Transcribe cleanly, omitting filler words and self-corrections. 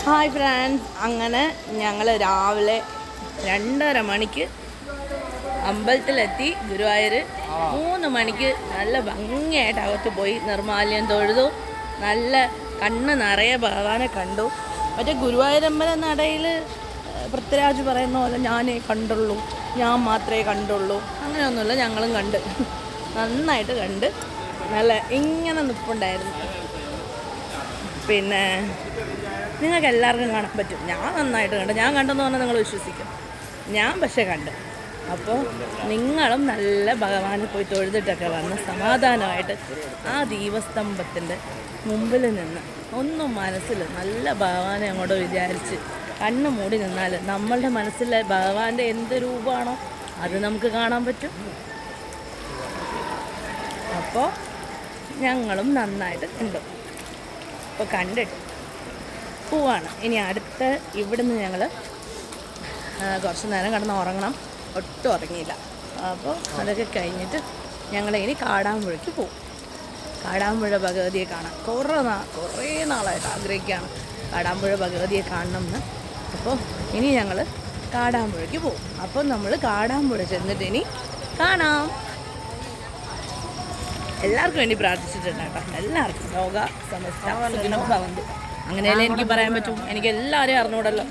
Hi friends, അങ്ങനെ ഞങ്ങൾ രാവിലെ 2:30 മണിക്ക് അമ്പലത്തിലെത്തി. ഗുരുവായൂർ 3 മണിക്ക് നല്ല ഭംഗിയായിട്ട് അകത്ത് പോയി നിർമ്മാല്യം തൊഴുതു. നല്ല കണ്ണ് നിറയെ ഭഗവാനെ കണ്ടു. മറ്റേ ഗുരുവായൂരമ്പല നടയിൽ പൃഥ്വിരാജ് പറയുന്ന പോലെ ഞാനേ കണ്ടുള്ളൂ, ഞാൻ മാത്രമേ കണ്ടുള്ളൂ, അങ്ങനെയൊന്നുമില്ല. ഞങ്ങളും കണ്ട്, നന്നായിട്ട് കണ്ട്. നല്ല ഇങ്ങനെ നിൽപ്പുണ്ടായിരുന്നു. പിന്നെ നിങ്ങൾക്ക് എല്ലാവർക്കും കാണാൻ പറ്റും. ഞാൻ നന്നായിട്ട് കണ്ടു. ഞാൻ കണ്ടെന്ന് പറഞ്ഞാൽ നിങ്ങൾ വിശ്വസിക്കും. ഞാൻ പക്ഷേ കണ്ട്. അപ്പോൾ നിങ്ങളും നല്ല ഭഗവാനെ പോയി തൊഴുതിട്ടൊക്കെ വന്ന് സമാധാനമായിട്ട് ആ ദീപസ്തംഭത്തിൻ്റെ മുമ്പിൽ നിന്ന് ഒന്നും മനസ്സിൽ നല്ല ഭഗവാനെ അങ്ങോട്ട് വിചാരിച്ച് കണ്ണ് മൂടി നിന്നാൽ നമ്മളുടെ മനസ്സിലെ ഭഗവാന്റെ എന്ത് രൂപമാണോ അത് നമുക്ക് കാണാൻ പറ്റും. അപ്പോൾ ഞങ്ങളും നന്നായിട്ട് കണ്ടു. അപ്പോൾ കണ്ടിട്ട് പോവാണ്. ഇനി അടുത്ത ഇവിടുന്ന് ഞങ്ങൾ കുറച്ച് നേരം കിടന്ന് ഉറങ്ങണം. ഒട്ടും ഉറങ്ങിയില്ല. അപ്പോൾ അതൊക്കെ കഴിഞ്ഞിട്ട് ഞങ്ങൾ ഇനി കാടാമ്പുഴയ്ക്ക് പോകും. കാടാമ്പുഴ ഭഗവതിയെ കാണാൻ കുറേ നാളായിട്ട് ആഗ്രഹിക്കുകയാണ് കാടാമ്പുഴ ഭഗവതിയെ കാണണമെന്ന്. അപ്പോൾ ഇനി ഞങ്ങൾ കാടാമ്പുഴയ്ക്ക് പോകും. അപ്പോൾ നമ്മൾ കാടാമ്പുഴ ചെന്നിട്ട് ഇനി കാണാം. എല്ലാവർക്കും വേണ്ടി പ്രാർത്ഥിച്ചിട്ടുണ്ട് കേട്ടോ. എല്ലാവർക്കും ലോക സമസ്ത സുഖിനോ ഭവന്തു. അങ്ങനെയല്ലേ എനിക്ക് പറയാൻ പറ്റും. എനിക്ക് എല്ലാവരെയും അറിഞ്ഞൂടല്ലോ.